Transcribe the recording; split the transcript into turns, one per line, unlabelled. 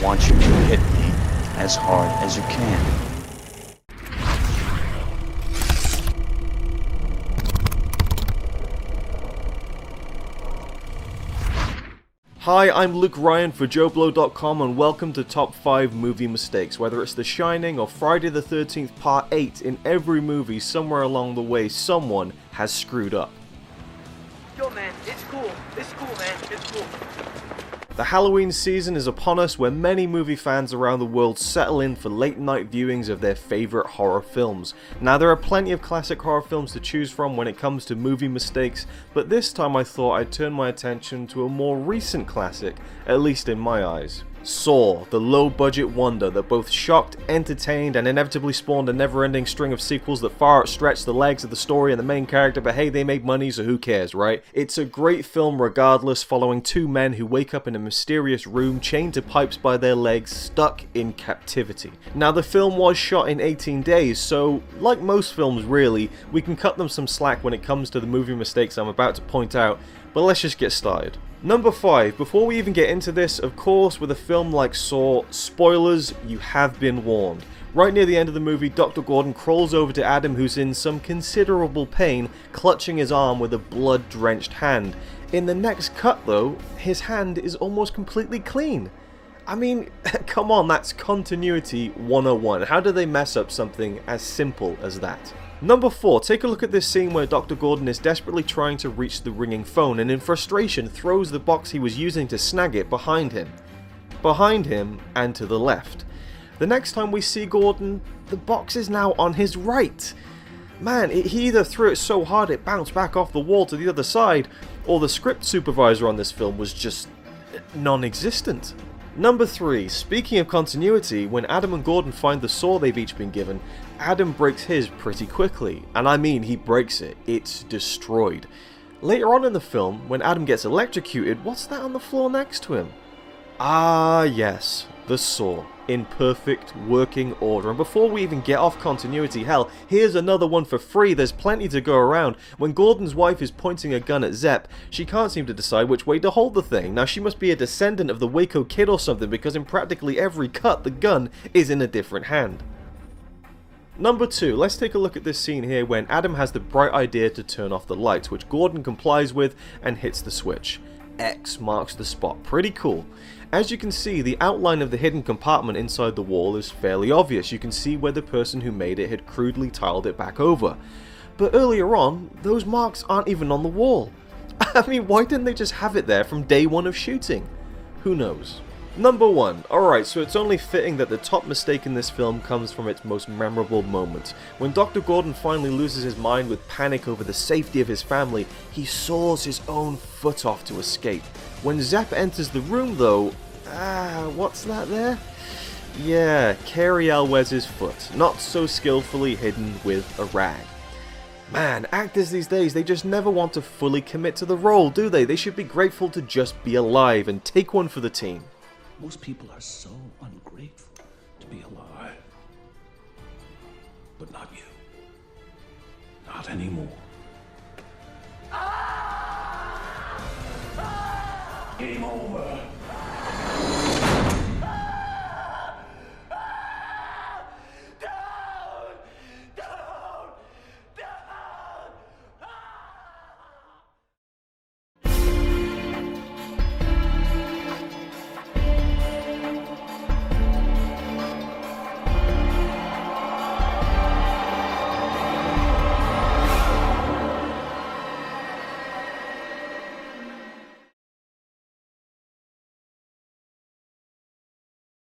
want you to hit me as hard as you can.
Hi, I'm Luke Ryan for JoBlo.com and welcome to Top 5 Movie Mistakes. Whether it's The Shining or Friday the 13th Part 8, in every movie, somewhere along the way, someone has screwed up.
Yo man, it's cool, man, it's cool.
The Halloween season is upon us, where many movie fans around the world settle in for late night viewings of their favourite horror films. Now, there are plenty of classic horror films to choose from when it comes to movie mistakes, but this time I thought I'd turn my attention to a more recent classic, at least in my eyes. Saw, the low-budget wonder that both shocked, entertained, and inevitably spawned a never-ending string of sequels that far outstretched the legs of the story and the main character, but hey, they made money, so who cares, right? It's a great film regardless, following two men who wake up in a mysterious room, chained to pipes by their legs, stuck in captivity. Now, the film was shot in 18 days, so, like most films really, we can cut them some slack when it comes to the movie mistakes I'm about to point out, but let's just get started. Number 5, before we even get into this, of course, with a film like Saw, spoilers, you have been warned. Right near the end of the movie, Dr. Gordon crawls over to Adam, who's in some considerable pain, clutching his arm with a blood-drenched hand. In the next cut though, his hand is almost completely clean. I mean, come on, that's continuity 101. How do they mess up something as simple as that? Number 4, take a look at this scene where Dr. Gordon is desperately trying to reach the ringing phone and in frustration throws the box he was using to snag it behind him. Behind him and to the left. The next time we see Gordon, the box is now on his right. Man, he either threw it so hard it bounced back off the wall to the other side, or the script supervisor on this film was just non-existent. Number 3, speaking of continuity, when Adam and Gordon find the saw they've each been given, Adam breaks his pretty quickly, and I mean he breaks it, it's destroyed. Later on in the film, when Adam gets electrocuted, what's that on the floor next to him? Ah yes, the saw, in perfect working order. And before we even get off continuity, hell, here's another one for free, there's plenty to go around. When Gordon's wife is pointing a gun at Zepp, she can't seem to decide which way to hold the thing. Now she must be a descendant of the Waco Kid or something, because in practically every cut, the gun is in a different hand. Number 2, let's take a look at this scene here when Adam has the bright idea to turn off the lights, which Gordon complies with and hits the switch. X marks the spot, pretty cool. As you can see, the outline of the hidden compartment inside the wall is fairly obvious. You can see where the person who made it had crudely tiled it back over. But earlier on, those marks aren't even on the wall. I mean, why didn't they just have it there from day one of shooting? Who knows? Number 1. Alright, so it's only fitting that the top mistake in this film comes from its most memorable moment. When Dr. Gordon finally loses his mind with panic over the safety of his family, he saws his own foot off to escape. When Zepp enters the room though, what's that there? Yeah, Cary Elwes's foot, not so skillfully hidden with a rag. Man, actors these days, they just never want to fully commit to the role, do they? They should be grateful to just be alive and take one for the team.
Most people are so ungrateful to be alive. But not you. Not anymore. Game over.